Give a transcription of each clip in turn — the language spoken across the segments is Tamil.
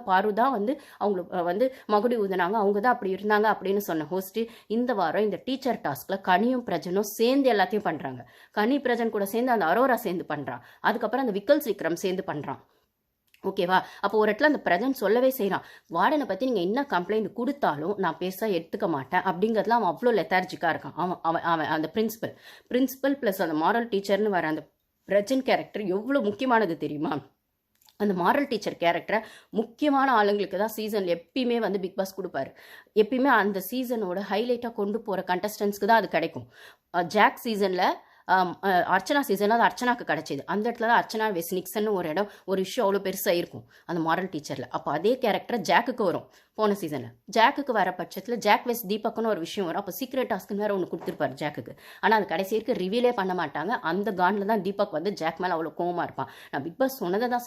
பாரு தான் வந்து அவங்களுக்கு வந்து மகுடி ஊதுனாங்க, அவங்க தான் அப்படி இருந்தாங்க அப்படின்னு சொன்ன ஹோஸ்ட்டு, இந்த வாரம் இந்த டீச்சர் டாஸ்க்ல கனியும் பிரஜனும் சேர்ந்து எல்லாத்தையும் பண்றாங்க. கனி பிரஜன் கூட சேர்ந்து அந்த அரோரா சேர்ந்து பண்றான். அதுக்கப்புறம் அந்த விக்கல்ஸ் விக்ரம் சேர்ந்து பண்றான். ஓகேவா? அப்போ ஒரு இடத்துல அந்த பிரஜன் சொல்லவே செய்றான். வார்டனை பத்தி நீங்க என்ன கம்ப்ளைண்ட் குடுத்தாலும் நான் பெருசா எடுத்துக்க மாட்டேன் அப்படிங்கிறதுல அவன் அவ்ளோ லெத்தார்ஜிக்கா இருக்கான். அவன் அவன் அவன் அந்த பிரின்சிபல் பிளஸ் அந்த மாரல் டீச்சர்னு வர அந்த பிரஜன் கேரக்டர் எவ்வளோ முக்கியமானது தெரியுமா? அந்த மாரல் டீச்சர் கேரக்டரை முக்கியமான ஆளுங்களுக்கு தான் சீசன் எப்பயுமே வந்து பிக் பாஸ் கொடுப்பாரு. எப்பயுமே அந்த சீசனோட ஹைலைட்டாக கொண்டு போகிற கண்டஸ்டன்ஸ்க்கு தான் அது கிடைக்கும். ஜாக் சீசனில் அர்ச்சனா சீசனில் அது அர்ச்சனாக்கு கிடச்சிது. அந்த இடத்துல தான் அர்ச்சனா வெஸ்னிக்சன் ஒரு இடம் ஒரு இஷ்யூ அவ்வளோ பெருசாக இருக்கும் அந்த மாரல் டீச்சரில். அப்போ அதே கேரக்டர் ஜாக்குக்கு வரும் போன சீசனில். ஜாக்குக்கு வர பட்சத்தில் ஜாக் வெஸ் தீபக்னு ஒரு விஷயம் வரும். அப்போ சீக்ரெட் டாஸ்க்குன்னு வேறு ஒன்று கொடுத்துருப்பாரு ஜாக்குக்கு. ஆனால் அது கடைசி வரைக்கும் ரிவீலே பண்ண மாட்டாங்க. அந்த காண்டில் தான் தீபக் வந்து ஜாக் மேலே அவ்வளோ கோவமாக இருப்பான். நான் பிக் பாஸ் சொன்னதை தான்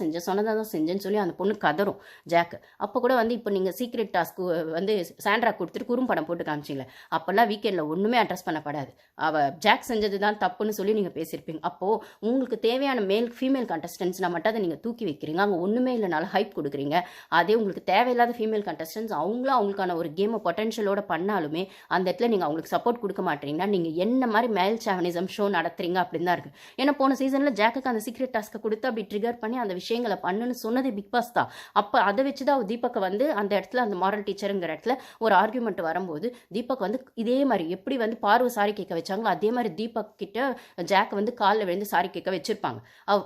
செஞ்சேன்னு சொல்லி அந்த பொண்ணு கதரும் ஜாக்கு. அப்போ கூட வந்து இப்போ நீங்கள் சீக்ரெட் டாஸ்க்கு வந்து சாண்ட்ரா கொடுத்துட்டு குறும்படம் போட்டு காமிச்சிங்களே, அப்போல்லாம் வீக்கெண்டில் ஒன்றுமே அட்ரஸ் பண்ணப்படாது. அவள் ஜாக் செஞ்சது தான் தப்புன்னு சொல்லி நீங்கள் பேசியிருப்பீங்க. அப்போது உங்களுக்கு தேவையான ஃபீமேல் கண்டஸ்டன்ஸ்னா மட்டும் அதை நீங்கள் தூக்கி வைக்கிறீங்க. அங்கே ஒன்றுமே இல்லைனாலும் ஹைப் கொடுக்குறீங்க. அதே உங்களுக்கு தேவையில்லாத ஃபீமேல் கண்டஸ்டன்ஸ் அவங்களும் அவங்களுக்கான ஒரு கேமை பொட்டன்ஷியலோட பண்ணாலுமே அந்த இடத்துல நீங்கள் அவங்களுக்கு சப்போர்ட் கொடுக்க மாட்டீங்கன்னா நீங்கள் என்ன மாதிரி மேல் சாவனிசம் ஷோ நடத்துறீங்க அப்படின்னு தான் இருக்குது. ஏன்னா போன சீசனில் ஜாக்குக்கு அந்த சீக்ரெட் டாஸ்க்கை கொடுத்து அப்படி ட்ரிகர் பண்ணி அந்த விஷயங்களை பண்ணுன்னு சொன்னது பிக் பாஸ் தான். அப்போ அதை வச்சு தான் தீபக்கை வந்து அந்த இடத்துல அந்த மாரல் டீச்சருங்கிற இடத்துல ஒரு ஆர்கியூமெண்ட் வரும்போது தீபக் வந்து இதே மாதிரி எப்படி வந்து பார்வை சாரி கேட்க வச்சாங்களோ அதே மாதிரி தீபக் கிட்ட ஜாக் வந்து காலில் விழுந்து சாரி கேட்க வச்சிருப்பாங்க.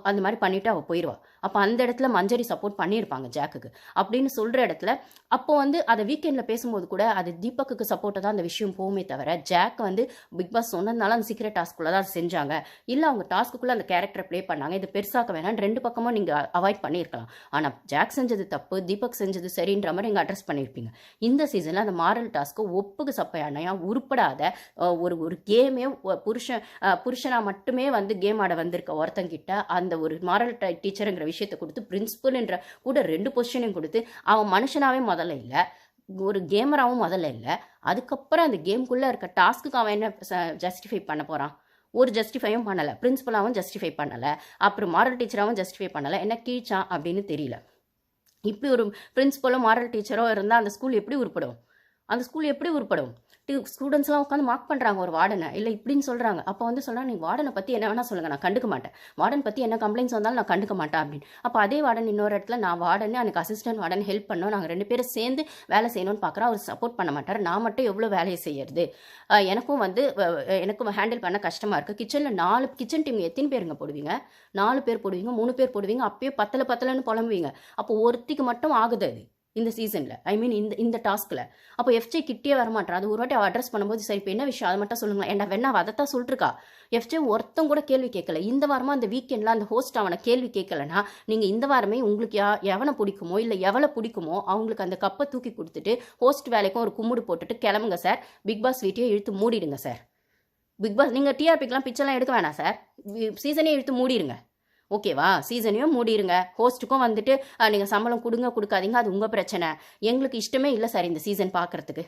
அந்த மாதிரி பண்ணிட்டு அவள் போயிடுவா. அப்போ அந்த இடத்துல மஞ்சரி சப்போர்ட் பண்ணியிருப்பாங்க ஜாக்குக்கு அப்படின்னு சொல்கிற இடத்துல அப்போ வந்து அதை வீக்கெண்டில் பேசும்போது கூட அது தீபக்கு சப்போர்ட்டை தான் அந்த விஷயம் போகுமே தவிர ஜாக் வந்து பிக் பாஸ் சொன்னதுனால அந்த சீக்ரெட் டாஸ்க்குள்ளே தான் செஞ்சாங்க. இல்லை அவங்க டாஸ்க்குள்ளே அந்த கேரக்டரை ப்ளே பண்ணாங்க. இது பெருசாக்க வேணாம், ரெண்டு பக்கமும் நீங்கள் அவாய்ட் பண்ணியிருக்கலாம். ஆனால் ஜாக் செஞ்சது தப்பு, தீபக் செஞ்சது சரின்ற மாதிரி நீங்கள் அட்ரஸ் பண்ணியிருப்பீங்க. இந்த சீசனில் அந்த மாரல் டாஸ்க்கு ஒப்புக்கு சப்பையானையா உருப்படாத ஒரு கேமே புருஷனாக மட்டுமே வந்து கேம் ஆட வந்திருக்க ஒருத்தங்கிட்ட அந்த ஒரு மாரல் டீச்சருங்கிற விஷயத்தை கொடுத்து பிரின்சிபல் என்ற கூட 2 பொசிஷனையும் கொடுத்து அவன் மனுஷனாவே முதல்ல இல்லை, ஒரு கேமராவும் முதல்ல இல்லை. அதுக்கப்புறம் அந்த கேம்குள்ளே இருக்க டாஸ்க்கு அவன் என்ன ஜஸ்டிஃபை பண்ண போகிறான்? ஒரு ஜஸ்டிஃபையும் பண்ணலை. பிரின்சிபலாகவும் ஜஸ்டிஃபை பண்ணலை, அப்புறம் மாரல் டீச்சராகவும் ஜஸ்டிஃபை பண்ணலை. என்ன கீழ்ச்சான் அப்படின்னு தெரியல. இப்படி ஒரு பிரின்சிபலோ மாரல் டீச்சரோ இருந்தால் அந்த ஸ்கூல் எப்படி உருப்படும்? ஸ்டூடெண்ட்ஸ்லாம் உட்காந்து மார்க் பண்ணுறாங்க ஒரு வார்டனை, இல்லை இப்படின்னு சொல்கிறாங்க. அப்போ வந்து சொல்கிறாங்க, நீ வார்டனை பற்றி என்ன வேணால் சொல்லுங்கள், நான் கண்டுக்க மாட்டேன். வார்டன் பற்றி என்ன கம்ப்ளைண்ட்ஸ் வந்தாலும் நான் கண்டுக்க மாட்டேன் அப்படின்னு. அப்போ அதே வார்டன் இன்னொரு இடத்துல நான் வார்டனே எனக்கு அசிஸ்டன்ட் வார்டன் ஹெல்ப் பண்ணோம், நாங்கள் 2 பேரும் சேர்ந்து வேலை செய்யணும்னு பார்க்குறோம், அவர் சப்போர்ட் பண்ண மாட்டார். நான் மட்டும் எவ்வளோ வேலையை செய்யறது? எனக்கும் ஹேண்டில் பண்ண கஷ்டமாக இருக்குது. கிச்சனில் 4 கிச்சன் டீம் எத்தனை பேருங்க போடுவீங்க? 4 பேர் போடுவீங்க, 3 பேர் போடுவீங்க, அப்பயே பத்தலைன்னு புலம்புவீங்க. அப்போ ஒருத்திக்கு மட்டும் ஆகுது அது இந்த சீசனில், ஐ மீன் இந்த டாஸ்கில். அப்போ எஃப்ஜே கிட்டே வரமாட்டான். அது ஒரு வாட்டி அவள் அட்ரஸ் பண்ணும்போது சரி இப்போ என்ன விஷயம் அதை மட்டும் சொல்லுங்களேன். ஏன்டா வேணா அதைத்தான் சொல்லிருக்கா. எஃப்ஜே ஒருத்தம் கூட கேள்வி கேட்கல. இந்த வாரமாக அந்த வீக்கெண்டில் அந்த ஹோஸ்ட் அவனை கேள்வி கேட்கலன்னா நீங்கள் இந்த வாரமே உங்களுக்கு எவனை பிடிக்குமோ இல்லை எவளை பிடிக்குமோ அவங்களுக்கு அந்த கப்பை தூக்கி கொடுத்துட்டு ஹோஸ்ட் வேலைக்கும் ஒரு கும்பிடு போட்டுட்டு கிளம்புங்க சார், பிக் பாஸ் வீட்டையும் இழுத்து மூடிடுங்க சார். பிக் பாஸ் நீங்கள் டிஆர்பிக்கெலாம் பிச்செல்லாம் எடுக்க வேணாம் சார், சீசனே இழுத்து மூடிடுங்க. ஓகேவா? சீசனையும் மூடிடுங்க. ஹோஸ்ட்டுக்கும் வந்துட்டு நீங்கள் சம்பளம் கொடுக்காதீங்க, அது உங்கள் பிரச்சனை. எங்களுக்கு இஷ்டமே இல்லை சார் இந்த சீசன் பார்க்குறதுக்கு.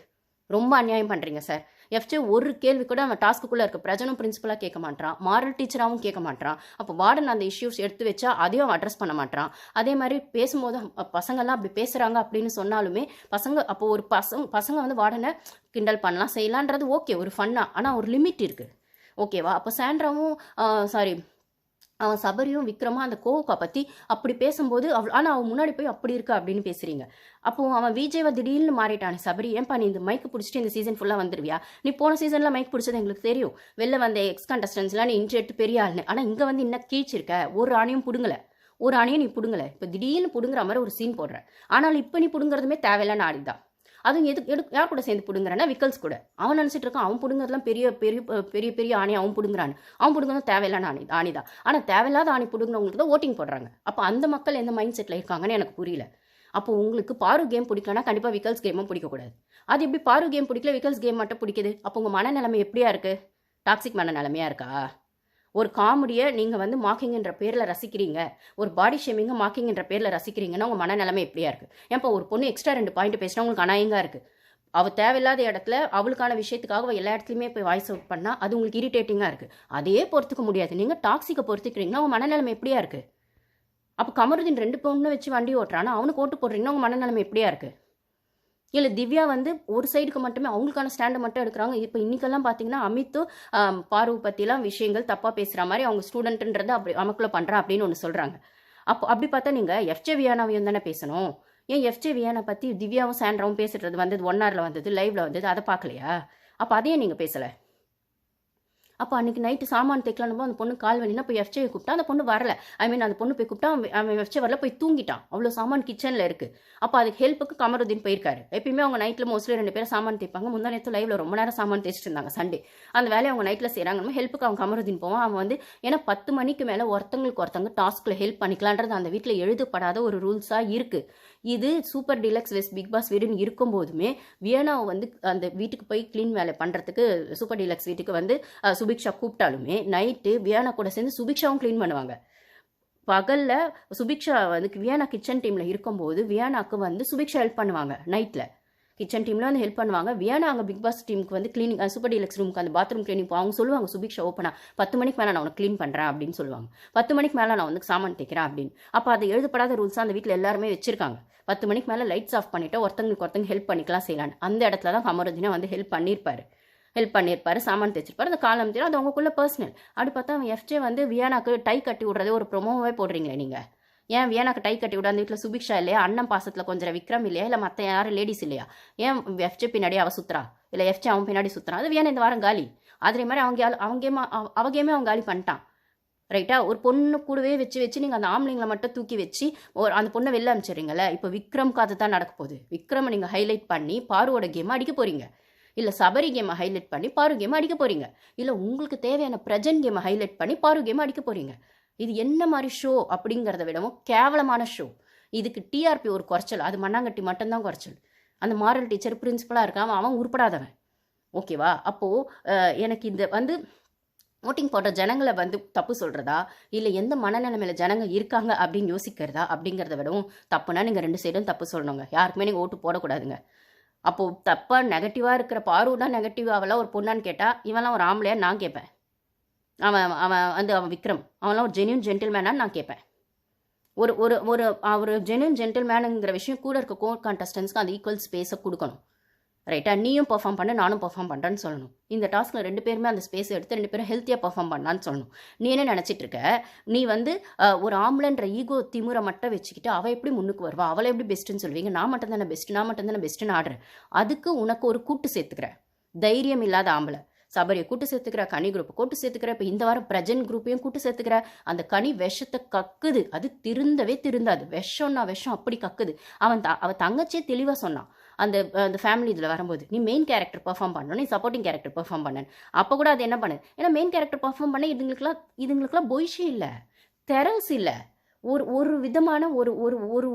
ரொம்ப அநியாயம் பண்ணுறீங்க சார். எஃப்ஜே ஒரு கேள்வி கூட அவன் டாஸ்க்குள்ளே இருக்க பிரஜனும் பிரின்சிபலாக கேட்க மாட்டான், மாரல் டீச்சராகவும் கேட்க மாட்டான். அப்போ வார்டன் அந்த இஷ்யூஸ் எடுத்து வச்சா அதையும் அவன் அட்ரஸ் பண்ண மாட்டான். அதே மாதிரி பேசும்போது பசங்கள்லாம் அப்படி பேசுகிறாங்க அப்படின்னு சொன்னாலுமே அப்போ ஒரு பசங்க வந்து வார்டனை கிண்டல் பண்ணலாம் செய்யலான்றது ஓகே, ஒரு ஃபன்னாக. ஆனால் ஒரு லிமிட் இருக்குது. ஓகேவா? அப்போ சாண்ட்ராவும் அவன் சபரியும் விக்ரமா அந்த கோவுக்கா பற்றி அப்படி பேசும்போது ஆனால் அவன் முன்னாடி போய் அப்படி இருக்கா அப்படின்னு பேசுகிறீங்க. அப்போது அவன் விஜய்வை திடீர்னு மாறிட்டானே சபரி, ஏன்பா நீ இந்த மைக்கு பிடிச்சிட்டு இந்த சீசன் ஃபுல்லாக வந்துருவியா? நீ போன சீசனில் மைக் பிடிச்சது எங்களுக்கு தெரியும், வெளில வந்த எக்ஸ் கண்டஸ்டன்ஸ்லாம் நீ இன்ட்ரெட்டு பெரிய ஆள்னு. ஆனால் இங்கே வந்து இன்னும் கீழ்ச்சிருக்க, ஒரு ஆணையும் நீ பிடுங்கலை. இப்போ திடீர்னு பிடுங்குற மாதிரி ஒரு சீன் போடுற. ஆனால் இப்போ நீ பிடுங்குறதுமே தேவையில்லான ஆடிதான். அதுவும் யார் கூட சேர்ந்து பிடுங்குறான்னா விக்கல்ஸ் கூட. அவன் நினச்சிட்டு இருக்கான் அவன் பிடுங்குறதுலாம் பெரிய பெரிய பெரிய பெரிய ஆணி அவன் பிடுங்குறான்னு. அவன் பிடுங்குறது தேவையில்லான ஆணிதான். ஆனால் தேவையில்லாத ஆணி பிடுங்குறவங்களுக்கு தான் ஓட்டிங் போடுறாங்க. அப்போ அந்த மக்கள் எந்த மைண்ட் செட்டில் இருக்காங்கன்னு எனக்கு புரியல. அப்போ உங்களுக்கு பாரு கேம் பிடிக்கலன்னா கண்டிப்பாக விக்கல்ஸ் கேமும் பிடிக்கக்கூடாது. அது எப்படி பாரு கேம் பிடிக்கல விக்கல்ஸ் கேம் மட்டும் பிடிக்குது? அப்போ உங்கள் மனநிலைமை எப்படியா இருக்குது? டாக்ஸிக் மனநிலைமையாக இருக்கா? ஒரு காமெடியை நீங்கள் வந்து மார்க்கிங்ன்ற பேரில் ரசிக்கிறீங்க, ஒரு பாடி ஷேமிங்கை மார்க்கிங்ன்ற பேரில் ரசிக்கிறீங்கன்னா உங்கள் மனநிலைமை எப்படியா இருக்குது? ஏன்ப்பா ஒரு பொண்ணு எக்ஸ்ட்ரா 2 பாயிண்ட் பேசினா உங்களுக்கு அநாயகமாக இருக்குது. அவள் தேவையில்லாத இடத்துல அவளுக்கான விஷயத்துக்காக அவள் எல்லா இடத்துலையுமே போய் வாய்ஸ் அவுட் பண்ணால் அது உங்களுக்கு இரிட்டேட்டிங்காக இருக்குது. அதே பொறுத்துக்க முடியாது. நீங்கள் டாக்ஸிக்கை பொறுத்துக்கிறீங்கன்னா உங்கள் மனநிலைமை எப்படியா இருக்குது? அப்போ கமருதீன் 2 பொண்ணை வச்சு வண்டி ஓட்டுறான்னா அவனுக்கு ஓட்டு போடுறீங்கன்னா உங்கள் மனநிலைமை எப்படியா இருக்குது? இல்லை திவ்யா வந்து ஒரு சைடுக்கு மட்டுமே அவங்களுக்கான ஸ்டாண்டை மட்டும் எடுக்கிறாங்க. இப்போ இன்றைக்கெல்லாம் பார்த்தீங்கன்னா அமித்தும் பாரு பற்றிலாம் விஷயங்கள் தப்பாக பேசுகிற மாதிரி அவங்க ஸ்டூடெண்ட்டுன்றதை அப்படி நமக்குள்ளே பண்ணுறா அப்படின்னு ஒன்று சொல்கிறாங்க. அப்படி பார்த்தா நீங்கள் எஃப்ஜே வியானாவையும் தானே பேசணும். ஏன் எஃப்ஜே வியானா பற்றி திவ்யாவும் சாண்ட்ராவும் பேசுகிறது வந்தது 1 hourல வந்தது, லைவில் வந்தது, அதை பார்க்கலையா? அப்போ அதையே நீங்கள் பேசலை. அப்போ அன்றைக்கி நைட்டு சாமான் தைக்கலான்னு அந்த பொண்ணு கால் வலினா போய் எஃப்ஜே கூப்பிட்டா அந்த பொண்ணு வரல. அந்த பொண்ணு போய் கூப்பிட்டா அவன் எஃப்ஜே வரல, போய் தூங்கிட்டான். அவ்வளோ சாமான் கிச்சனில் இருக்குது. அப்போ அதுக்கு ஹெல்ப்புக்கு கமருதீன் போயிருக்காரு. எப்பயுமே அவங்க நைட்டில் மோஸ்ட்லி 2 பேரும் சாமான் தேய்ப்பாங்க. முந்தா நேரத்து லைவில் ரொம்ப நேரம் சாமான் தேய்ச்சிட்டு இருந்தாங்க சண்டே. அந்த வேலையை அவங்க நைட்டில் செய்கிறாங்க. ஹெல்ப்புக்கு அவன் கமருதீன் போவான். அவன் வந்து ஏன்னா 10 மணிக்கு மேலே ஒருத்தங்களுக்கு ஒருத்தங்க டாஸ்கில் ஹெல்ப் பண்ணிக்கலான்றது அந்த வீட்டில் எழுதப்படாத ஒரு ரூல்ஸாக இருக்குது. இது super deluxe west big boss வீடுன்னு இருக்கும்போதுமே வியனாவை வந்து அந்த வீட்டுக்கு போய் க்ளீன் வேலை பண்ணுறதுக்கு சூப்பர் டீலக்ஸ் வீட்டுக்கு வந்து சுபிக்ஷா கூப்பிட்டாலுமே நைட்டு வியானா கூட சேர்ந்து சுபிக்ஷாவும் க்ளீன் பண்ணுவாங்க. பகலில் சுபிக்ஷா வந்து வியானா கிச்சன் டீமில் இருக்கும்போது வியானாக்கு வந்து சுபிக்ஷா ஹெல்ப் பண்ணுவாங்க. நைட்டில் கிச்சன் டீமில் வந்து ஹெல்ப் பண்ணுவாங்க. வியானா அங்கே பிக் பாஸ் டீமுக்கு வந்து க்ளீனிங் சூப்பர் டீலக்ஸ் ரூமுக்கு அந்த பாத்ரூம் க்ளீனிங் அவங்க சொல்லுவாங்க சுபிக்ஷா ஓப்பனா 10 மணிக்கு மேலே நான் உனக்கு க்ளீன் பண்ணுறேன் அப்படின்னு சொல்லுவாங்க. 10 மணிக்கு மேலே நான் வந்து சாமான் தைக்கிறேன் அப்படின்னு. அப்போ அது எழுதப்படாத ரூல்ஸாக அந்த வீட்டில் எல்லாருமே வச்சிருக்காங்க. 10 மணிக்கு மேலே லைட்ஸ் ஆஃப் பண்ணிவிட்டு ஒருத்தங்களுக்கு ஒருத்தங்க ஹெல்ப் பண்ணிக்கலாம் செய்யலான்னு. அந்த இடத்துல தான் கமருதீனை வந்து ஹெல்ப் பண்ணியிருப்பாரு, சாமான் தைச்சிருப்பாரு. அந்த காலம் தெரியும், அது அவங்களுக்குள்ள பர்சனல். அப்படி பார்த்தா அவன் எஃப்ஜே வந்து வியானாக்கு டை கட்டி விடுறதே ஒரு ப்ரொமோவே போடுறீங்களே நீங்கள். ஏன் வியானாக்கு டை கட்டி விட அந்த வீட்டில் சுபிக்ஷா இல்லையா? அண்ணன் பாசத்தில் கொஞ்சம் விக்ரம் இல்லையா? இல்லை மற்ற யாரும் லேடிஸ் இல்லையா? ஏன் எஃப்ஜே பின்னாடி அவள் சுற்றுறா? இல்லை எஃப்ஜே அவன் பின்னாடி சுற்றுறான்? அது வியானா இந்த வாரம் காலி. அதே மாதிரி அவங்க கேமே அவன் காலி பண்ணிட்டான். ரைட்டா? ஒரு பொண்ணு கூடவே வச்சு நீங்கள் அந்த ஆம்பளைங்களை மட்டும் தூக்கி வச்சு அந்த பொண்ணை வெளில அனுப்பிச்சிடுறீங்களே. இப்போ விக்ரம்க்கு அது தான் நடக்க போகுது. விக்ரமை நீங்கள் ஹைலைட் பண்ணி பாருவோட கேமை அடிக்க போகிறீங்க. இல்லை சபரி கேமை ஹைலைட் பண்ணி பாரு கேமை அடிக்க போகிறீங்க. இல்லை உங்களுக்கு தேவையான பிரஜன் கேமை ஹைலைட் பண்ணி பாரு கேமை அடிக்க போகிறீங்க. இது என்ன மாதிரி ஷோ அப்படிங்கிறத விடவும் கேவலமான ஷோ. இதுக்கு டிஆர்பி ஒரு குறைச்சல், அது மண்ணாங்கட்டி மட்டும்தான் குறைச்சல். அந்த மாரல் டீச்சர் பிரின்சிபலாக இருக்கான், அவன் உருப்படாதவன். ஓகேவா? அப்போது எனக்கு இந்த வந்து ஓட்டிங் போடுற ஜனங்களை வந்து தப்பு சொல்கிறதா இல்லை எந்த மனநிலைமையில் ஜனங்க இருக்காங்க அப்படின்னு யோசிக்கிறதா அப்படிங்கிறத விடவும் தப்புனா நீங்கள் 2 சைடும் தப்பு சொல்லணுங்க. யாருக்குமே நீங்கள் ஓட்டு போடக்கூடாதுங்க. அப்போது தப்பாக நெகட்டிவாக இருக்கிற பாருனா நெகட்டிவ் அவெல்லாம் ஒரு பொண்ணான்னு கேட்டால் இவெல்லாம் ஒரு ஆம்பளையா நான் கேட்பேன். அவன் விக்ரம் அவன்லாம் ஒரு ஜென்யூன் ஜென்டில்மேனான்னு நான் கேட்பேன். ஒரு ஒரு ஒரு ஜென்யூன் ஜென்டில்மேனுங்கிற விஷயம் கூட இருக்க கோ கான்டெஸ்டன்ஸ்க்கு அந்த ஈக்குவல் ஸ்பேஸை கொடுக்கணும். ரைட்டா? நீயும் பெர்ஃபார்ம் பண்ண, நானும் பெர்ஃபார்ம் பண்ணுறேன்னு சொல்லணும். இந்த டாஸ்கில் 2 பேருமே அந்த ஸ்பேஸ் எடுத்து 2 பேரும் ஹெல்த்தியாக பெர்ஃபார்ம் பண்ணலான்னு சொல்லணும். நீ என்ன நினச்சிட்டு இருக்க? நீ வந்து ஒரு ஆம்பளைன்ற ஈகோ திமுறை மட்டும் வச்சுக்கிட்டு அவள் எப்படி முன்னுக்கு வருவா, அவளை எப்படி பெஸ்ட்டுன்னு சொல்லுவீங்க? நான் மட்டும் தானே பெஸ்ட்டுன்னு ஆடுறேன். அதுக்கு உனக்கு ஒரு கூட்டு சேர்த்துக்கிறேன். தைரியம் இல்லாத ஆம்பளை சபரியை கூட்டு சேர்த்துக்கிற, கனி குரூப்பை கூட்டு சேர்த்துக்கிற, இப்போ இந்த வாரம் பிரஜன் குரூப்பையும் கூட்டு சேர்த்துக்கிற. அந்த கனி விஷத்தை கக்குது, அது திருந்தாது. விஷம்னா விஷம் அப்படி கக்குது. அவன் தங்கச்சியே தெளிவாக சொன்னான் அந்த ஃபேமிலி இதில் வரும்போது, நீ மெயின் கேரக்டர் பெர்ஃபார்ம் பண்ணணும், நீ சப்போர்ட்டிங் கேரக்டர் பெர்ஃபார்ம் பண்ணேன். அப்போ கூட அது என்ன பண்ணுது? ஏன்னா மெயின் கேரக்டர் பெர்ஃபார்ம் பண்ண இதுங்களுக்குலாம் பொய்ஷே இல்லை, தெரல்ஸ் இல்லை, ஒரு விதமான ஒரு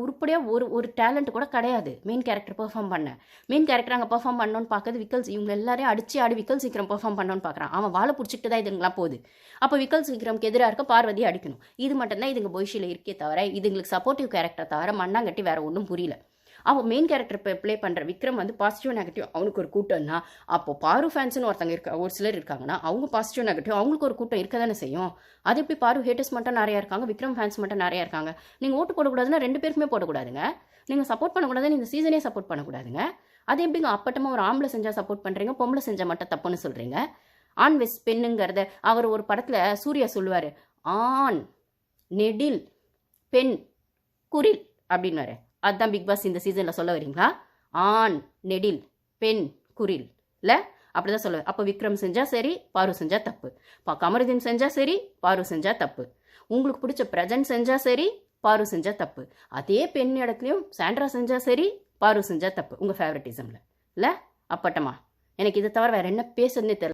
உருப்படியாக ஒரு டேலண்ட் கூட கிடையாது மெயின் கேரக்டர் பெர்ஃபார்ம் பண்ண. மெயின் கேரக்டர் அங்கே பெர்ஃபார்ம் பண்ணணும்னு பார்க்குறது விக்கல்ஸ். இவங்க எல்லாரையும் அடிச்சு ஆடி விக்கல் சீக்கிரம் பெர்ஃபார்ம் பண்ணணும்னு பார்க்குறான். அவன் வாழை பிடிச்சிட்டு தான் இதுங்களாம் போகுது. அப்போ விக்கல் சீக்கிரம்க்கு எதிராக இருக்க பார்வதியை அடிக்கணும். இது மட்டும்தான் இதுங்க பொய்ஷியில் இருக்கே தவிர இதுங்களுக்கு சப்போர்ட்டிவ் கேரக்டர் தவிர மண்ணாங்கட்டி வேற ஒன்றும் புரியல. அவன் மெயின் கேரக்டர் ப்ளே பண்ணுற விக்ரம் வந்து பாசிட்டிவ் நெகட்டிவ் அவனுக்கு ஒரு கூட்டம்னா, அப்போது பாரு ஃபேன்ஸ்னு ஒரு சிலர் இருக்காங்கன்னா அவங்க பாசிட்டிவ் நெகட்டிவ் அவங்களுக்கு ஒரு கூட்டம் இருக்க தானே செய்யும். அது எப்படி பாரு ஹேட்டர்ஸ் மட்டும் நிறையா இருக்காங்க, விக்ரம் ஃபேன்ஸ் மட்டும் நிறையா இருக்காங்க. நீங்கள் ஓட்டு போடக்கூடாதுன்னா 2 பேருக்குமே போடக்கூடாதுங்க. நீங்கள் சப்போர்ட் பண்ணக்கூடாதுன்னு இந்த சீசனே சப்போர்ட் பண்ணக்கூடாதுங்க. அது எப்படிங்க அப்பட்டமாக ஒரு ஆம்பளை செஞ்சால் சப்போர்ட் பண்ணுறீங்க, பொம்பளை செஞ்சால் மட்டும் தப்புன்னு சொல்கிறீங்க? ஆண் வெஸ் பெண்ணுங்கிறத அவர் ஒரு படத்தில் சூர்யா சொல்லுவார், ஆண் நெடில் பெண் குரில் அப்படின்னு. அதுதான் பிக் பாஸ் இந்த சீசனில் சொல்ல வரீங்களா? ஆண் நெடில் பெண் குரில் இல்லை, அப்படி தான் சொல்லுவேன். அப்போ விக்ரம் செஞ்சால் சரி, பாரு செஞ்சால் தப்பு. கமருதீன் செஞ்சால் சரி, பாரு செஞ்சால் தப்பு. உங்களுக்கு பிடிச்ச பிரஜன் செஞ்சால் சரி, பாரு செஞ்சால் தப்பு. அதே பெண் இடத்துலையும் சாண்ட்ரா செஞ்சால் சரி, பாரு செஞ்சால் தப்பு. உங்கள் ஃபேவரட்டிசமில் இல்லை அப்பட்டமா. எனக்கு இதை தவிர வேறு என்ன பேசுறதுனே தெரியல.